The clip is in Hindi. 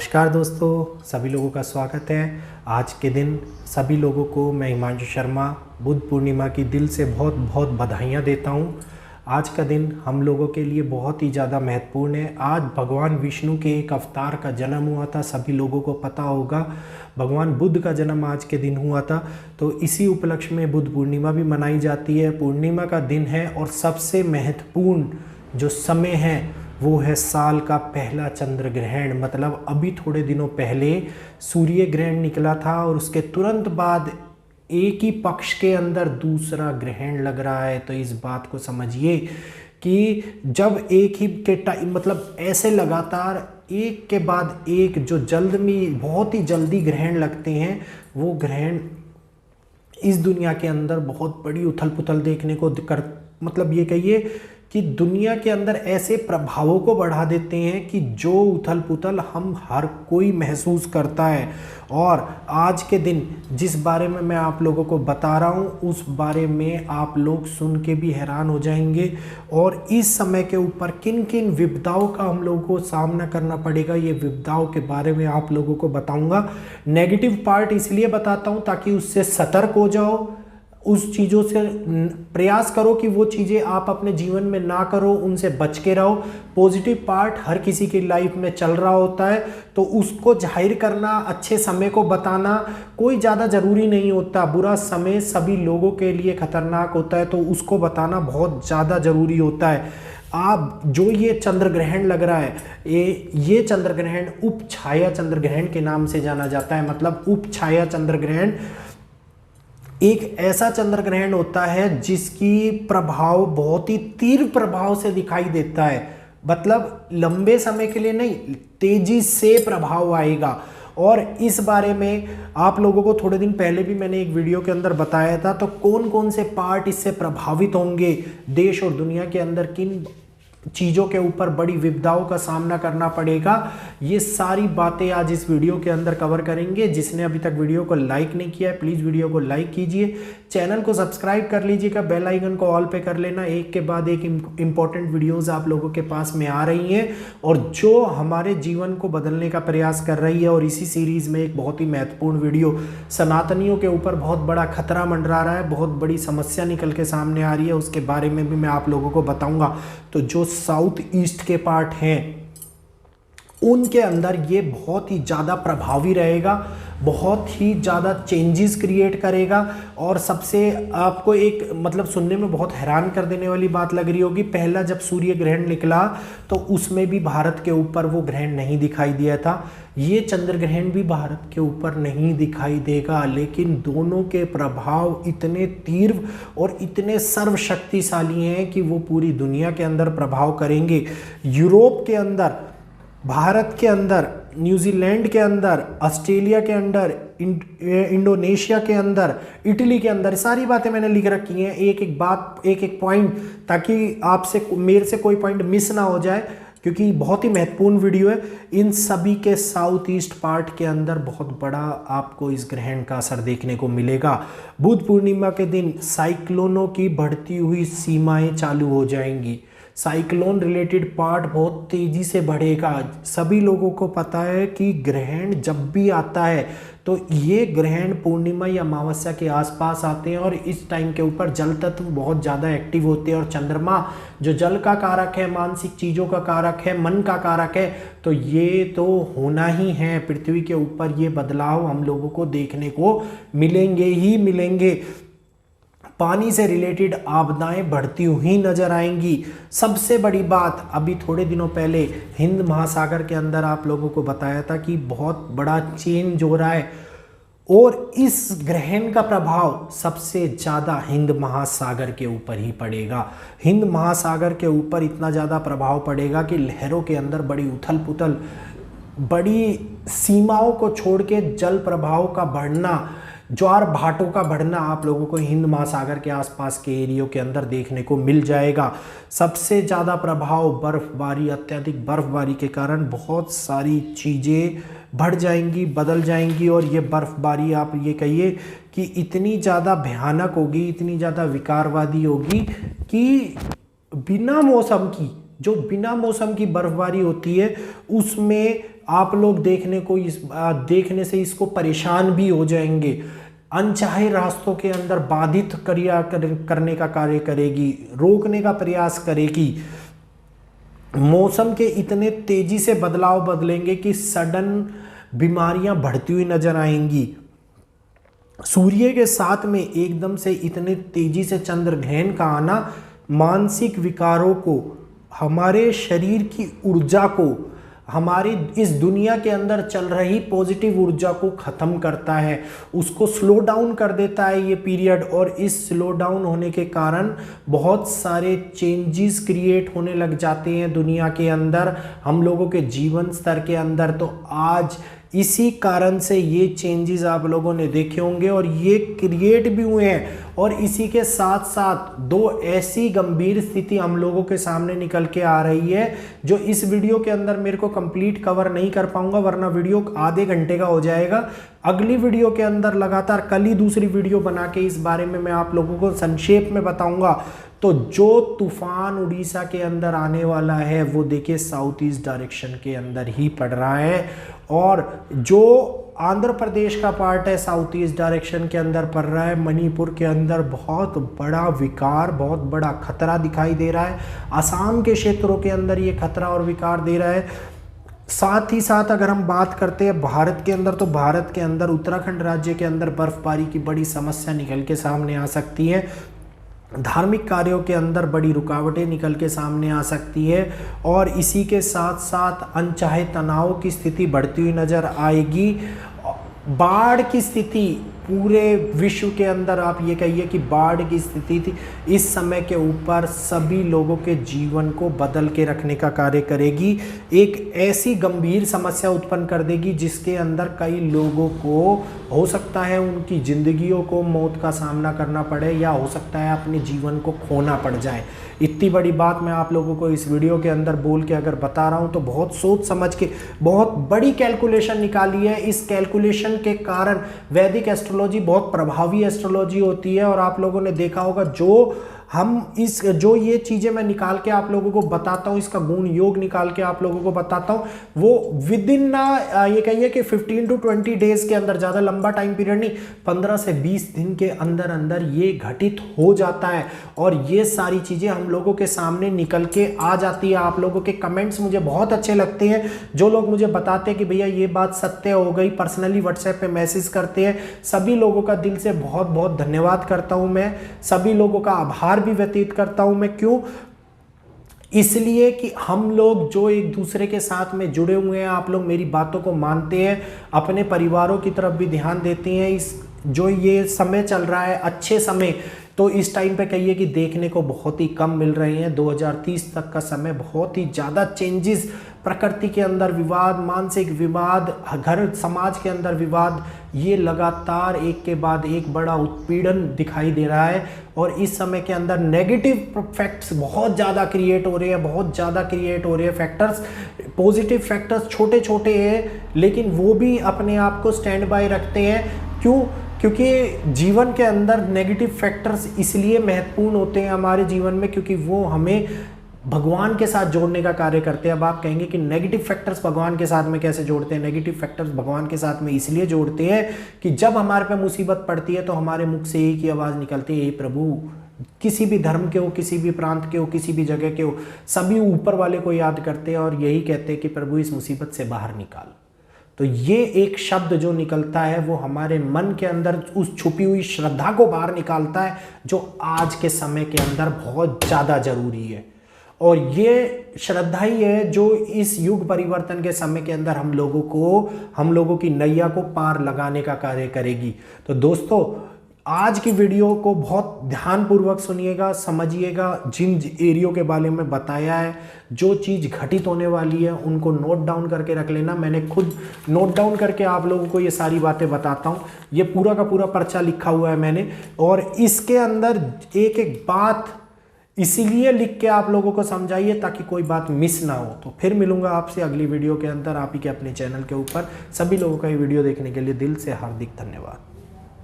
नमस्कार दोस्तों, सभी लोगों का स्वागत है। आज के दिन सभी लोगों को मैं हिमांशु शर्मा बुद्ध पूर्णिमा की दिल से बहुत बहुत बधाइयाँ देता हूँ। आज का दिन हम लोगों के लिए बहुत ही ज़्यादा महत्वपूर्ण है। आज भगवान विष्णु के एक अवतार का जन्म हुआ था, सभी लोगों को पता होगा। भगवान बुद्ध का जन्म आज के दिन हुआ था, तो इसी उपलक्ष्य में बुद्ध पूर्णिमा भी मनाई जाती है। पूर्णिमा का दिन है और सबसे महत्वपूर्ण जो समय है वो है साल का पहला चंद्र ग्रहण। मतलब अभी थोड़े दिनों पहले सूर्य ग्रहण निकला था और उसके तुरंत बाद एक ही पक्ष के अंदर दूसरा ग्रहण लग रहा है। तो इस बात को समझिए कि जब एक ही के टाइम मतलब ऐसे लगातार एक के बाद एक जो जल्द में बहुत ही जल्दी ग्रहण लगते हैं, वो ग्रहण इस दुनिया के अंदर बहुत बड़ी उथल पुथल देखने को कर मतलब ये कहिए कि दुनिया के अंदर ऐसे प्रभावों को बढ़ा देते हैं कि जो उथल पुथल हम हर कोई महसूस करता है। और आज के दिन जिस बारे में मैं आप लोगों को बता रहा हूँ उस बारे में आप लोग सुन के भी हैरान हो जाएंगे। और इस समय के ऊपर किन किन विपदाओं का हम लोगों को सामना करना पड़ेगा, ये विपदाओं के बारे में आप लोगों को बताऊंगा। नेगेटिव पार्ट इसलिए बताता हूँ ताकि उससे सतर्क हो जाओ, उस चीज़ों से प्रयास करो कि वो चीज़ें आप अपने जीवन में ना करो, उनसे बच के रहो। पॉजिटिव पार्ट हर किसी की लाइफ में चल रहा होता है, तो उसको जाहिर करना, अच्छे समय को बताना कोई ज़्यादा ज़रूरी नहीं होता। बुरा समय सभी लोगों के लिए खतरनाक होता है, तो उसको बताना बहुत ज़्यादा ज़रूरी होता है। आप जो ये चंद्र ग्रहण लग रहा है, ये चंद्र ग्रहण उप छाया चंद्र ग्रहण के नाम से जाना जाता है। मतलब उप छाया चंद्र ग्रहण एक ऐसा चंद्र ग्रहण होता है जिसकी प्रभाव बहुत ही तीव्र प्रभाव से दिखाई देता है। मतलब लंबे समय के लिए नहीं, तेजी से प्रभाव आएगा। और इस बारे में आप लोगों को थोड़े दिन पहले भी मैंने एक वीडियो के अंदर बताया था। तो कौन कौन से पार्ट इससे प्रभावित होंगे, देश और दुनिया के अंदर किन चीज़ों के ऊपर बड़ी विपदाओं का सामना करना पड़ेगा, ये सारी बातें आज इस वीडियो के अंदर कवर करेंगे। जिसने अभी तक वीडियो को लाइक नहीं किया है प्लीज़ वीडियो को लाइक कीजिए, चैनल को सब्सक्राइब कर लीजिएगा, बेल आइकन को ऑल पे कर लेना। एक के बाद एक इंपॉर्टेंट वीडियोस आप लोगों के पास में आ रही हैं और जो हमारे जीवन को बदलने का प्रयास कर रही है। और इसी सीरीज़ में एक बहुत ही महत्वपूर्ण वीडियो, सनातनियों के ऊपर बहुत बड़ा खतरा मंडरा रहा है, बहुत बड़ी समस्या निकल के सामने आ रही है, उसके बारे में भी मैं आप लोगों को बताऊंगा। तो जो साउथ ईस्ट के पार्ट हैं उनके अंदर ये बहुत ही ज़्यादा प्रभावी रहेगा, बहुत ही ज़्यादा चेंजेस क्रिएट करेगा। और सबसे आपको एक मतलब सुनने में बहुत हैरान कर देने वाली बात लग रही होगी, पहला जब सूर्य ग्रहण निकला तो उसमें भी भारत के ऊपर वो ग्रहण नहीं दिखाई दिया था। ये चंद्र ग्रहण भी भारत के ऊपर नहीं दिखाई देगा, लेकिन दोनों के प्रभाव इतने तीव्र और इतने सर्वशक्तिशाली हैं कि वो पूरी दुनिया के अंदर प्रभाव करेंगे। यूरोप के अंदर, भारत के अंदर, न्यूजीलैंड के अंदर, ऑस्ट्रेलिया के अंदर, इंडोनेशिया के अंदर, इटली के अंदर, सारी बातें मैंने लिख रखी हैं, एक एक बात, एक एक पॉइंट, ताकि आपसे मेरे से कोई पॉइंट मिस ना हो जाए, क्योंकि बहुत ही महत्वपूर्ण वीडियो है। इन सभी के साउथ ईस्ट पार्ट के अंदर बहुत बड़ा आपको इस ग्रहण का असर देखने को मिलेगा। बुद्ध पूर्णिमा के दिन साइक्लोनों की बढ़ती हुई सीमाएं चालू हो जाएंगी। साइक्लोन रिलेटेड पार्ट बहुत तेज़ी से बढ़ेगा। सभी लोगों को पता है कि ग्रहण जब भी आता है तो ये ग्रहण पूर्णिमा या अमावस्या के आसपास आते हैं और इस टाइम के ऊपर जल तत्व बहुत ज़्यादा एक्टिव होते हैं। और चंद्रमा जो जल का कारक है, मानसिक चीज़ों का कारक है, मन का कारक है, तो ये तो होना ही है। पृथ्वी के ऊपर ये बदलाव हम लोगों को देखने को मिलेंगे ही मिलेंगे। पानी से रिलेटेड आपदाएं बढ़ती हुई नजर आएंगी। सबसे बड़ी बात, अभी थोड़े दिनों पहले हिंद महासागर के अंदर आप लोगों को बताया था कि बहुत बड़ा चेंज हो रहा है और इस ग्रहण का प्रभाव सबसे ज़्यादा हिंद महासागर के ऊपर ही पड़ेगा। हिंद महासागर के ऊपर इतना ज़्यादा प्रभाव पड़ेगा कि लहरों के अंदर बड़ी उथल पुथल, बड़ी सीमाओं को छोड़ के जल प्रभाव का बढ़ना, ज्वार भाटों का बढ़ना आप लोगों को हिंद महासागर के आसपास के एरियो के अंदर देखने को मिल जाएगा। सबसे ज़्यादा प्रभाव बर्फबारी, अत्यधिक बर्फबारी के कारण बहुत सारी चीज़ें बढ़ जाएंगी, बदल जाएंगी। और ये बर्फबारी आप ये कहिए कि इतनी ज़्यादा भयानक होगी, इतनी ज़्यादा विकारवादी होगी कि बिना मौसम की, जो बिना मौसम की बर्फबारी होती है उसमें आप लोग देखने से इसको परेशान भी हो जाएंगे। अनचाहे रास्तों के अंदर बाधित करने का कार्य करेगी, रोकने का प्रयास करेगी। मौसम के इतने तेजी से बदलाव बदलेंगे कि सडन बीमारियां बढ़ती हुई नजर आएंगी। सूर्य के साथ में एकदम से इतने तेजी से चंद्र ग्रहण का आना मानसिक विकारों को, हमारे शरीर की ऊर्जा को, हमारी इस दुनिया के अंदर चल रही पॉजिटिव ऊर्जा को ख़त्म करता है, उसको स्लो डाउन कर देता है ये पीरियड। और इस स्लो डाउन होने के कारण बहुत सारे चेंजेस क्रिएट होने लग जाते हैं दुनिया के अंदर, हम लोगों के जीवन स्तर के अंदर। तो आज इसी कारण से ये चेंजेस आप लोगों ने देखे होंगे और ये क्रिएट भी हुए हैं। और इसी के साथ साथ दो ऐसी गंभीर स्थिति हम लोगों के सामने निकल के आ रही है जो इस वीडियो के अंदर मेरे को कंप्लीट कवर नहीं कर पाऊंगा, वरना वीडियो आधे घंटे का हो जाएगा। अगली वीडियो के अंदर लगातार कल ही दूसरी वीडियो बना के इस बारे में मैं आप लोगों को संक्षेप में बताऊंगा। तो जो तूफान उड़ीसा के अंदर आने वाला है वो देखिए साउथ ईस्ट डायरेक्शन के अंदर ही पड़ रहा है, और जो आंध्र प्रदेश का पार्ट है साउथ ईस्ट डायरेक्शन के अंदर पड़ रहा है। मणिपुर के अंदर बहुत बड़ा विकार, बहुत बड़ा खतरा दिखाई दे रहा है। असम के क्षेत्रों के अंदर ये खतरा और विकार दे रहा है। साथ ही साथ अगर हम बात करते हैं भारत के अंदर, तो भारत के अंदर उत्तराखंड राज्य के अंदर बर्फबारी की बड़ी समस्या निकल के सामने आ सकती है। धार्मिक कार्यों के अंदर बड़ी रुकावटें निकल के सामने आ सकती है, और इसी के साथ साथ अनचाहे तनाव की स्थिति बढ़ती हुई नजर आएगी। बाढ़ की स्थिति पूरे विश्व के अंदर, आप ये कहिए कि बाढ़ की स्थिति थी इस समय के ऊपर सभी लोगों के जीवन को बदल के रखने का कार्य करेगी। एक ऐसी गंभीर समस्या उत्पन्न कर देगी जिसके अंदर कई लोगों को हो सकता है उनकी जिंदगियों को मौत का सामना करना पड़े, या हो सकता है अपने जीवन को खोना पड़ जाए। इतनी बड़ी बात मैं आप लोगों को इस वीडियो के अंदर बोल के अगर बता रहा हूं तो बहुत सोच समझ के बहुत बड़ी कैलकुलेशन निकाली है। इस कैलकुलेशन के कारण वैदिक एस्ट्रोलॉजी बहुत प्रभावी एस्ट्रोलॉजी होती है, और आप लोगों ने देखा होगा जो ये चीज़ें मैं निकाल के आप लोगों को बताता हूँ, इसका गुण योग निकाल के आप लोगों को बताता हूँ, वो विद इन ये कहिए कि 15 to 20 डेज के अंदर, ज़्यादा लंबा टाइम पीरियड नहीं, 15 से 20 दिन के अंदर अंदर ये घटित हो जाता है। और ये सारी चीज़ें हम लोगों के सामने निकल के आ जाती है। आप लोगों के कमेंट्स मुझे बहुत अच्छे लगते हैं, जो लोग मुझे बताते हैं कि भैया ये बात सत्य हो गई, पर्सनली व्हाट्सएप पे मैसेज करते हैं। सभी लोगों का दिल से बहुत बहुत धन्यवाद करता हूँ मैं, सभी लोगों का आभार भी व्यतीत करता हूं मैं। क्यों? इसलिए कि हम लोग जो एक दूसरे के साथ में जुड़े हुए हैं, आप लोग मेरी बातों को मानते हैं, अपने परिवारों की तरफ भी ध्यान देते हैं। इस जो ये समय चल रहा है अच्छे समय, तो इस टाइम पे कहिए कि देखने को बहुत ही कम मिल रहे हैं। 2030 तक का समय बहुत ही ज़्यादा चेंजेस, प्रकृति के अंदर विवाद, मानसिक विवाद, घर समाज के अंदर विवाद, ये लगातार एक के बाद एक बड़ा उत्पीड़न दिखाई दे रहा है। और इस समय के अंदर नेगेटिव फैक्ट्स बहुत ज़्यादा क्रिएट हो रहे हैं, बहुत ज़्यादा क्रिएट हो रहे हैं फैक्टर्स। पॉजिटिव फैक्टर्स छोटे छोटे हैं, लेकिन वो भी अपने आप को स्टैंड बाय रखते हैं। क्यों? क्योंकि जीवन के अंदर नेगेटिव फैक्टर्स इसलिए महत्वपूर्ण होते हैं हमारे जीवन में, क्योंकि वो हमें भगवान के साथ जोड़ने का कार्य करते हैं। अब आप कहेंगे कि नेगेटिव फैक्टर्स भगवान के साथ में कैसे जोड़ते हैं? नेगेटिव फैक्टर्स भगवान के साथ में इसलिए जोड़ते हैं कि जब हमारे पे मुसीबत पड़ती है तो हमारे मुख से एक ही आवाज़ निकलती है, हे प्रभु। किसी भी धर्म के हो, किसी भी प्रांत के हो, किसी भी जगह के हो, सभी ऊपर वाले को याद करते हैं और यही कहते हैं कि प्रभु इस मुसीबत से बाहर निकाल। तो ये एक शब्द जो निकलता है वो हमारे मन के अंदर उस छुपी हुई श्रद्धा को बाहर निकालता है, जो आज के समय के अंदर बहुत ज़्यादा जरूरी है। और ये श्रद्धा ही है जो इस युग परिवर्तन के समय के अंदर हम लोगों की नैया को पार लगाने का कार्य करेगी। तो दोस्तों, आज की वीडियो को बहुत ध्यानपूर्वक सुनिएगा, समझिएगा। जिन एरियो के बारे में बताया है, जो चीज़ घटित होने वाली है, उनको नोट डाउन करके रख लेना। मैंने खुद नोट डाउन करके आप लोगों को ये सारी बातें बताता हूँ। ये पूरा का पूरा पर्चा लिखा हुआ है मैंने, और इसके अंदर एक एक बात इसीलिए लिख के आप लोगों को समझाइए ताकि कोई बात मिस ना हो। तो फिर मिलूंगा आपसे अगली वीडियो के अंदर, आप ही के अपने चैनल के ऊपर। सभी लोगों का ये वीडियो देखने के लिए दिल से हार्दिक धन्यवाद।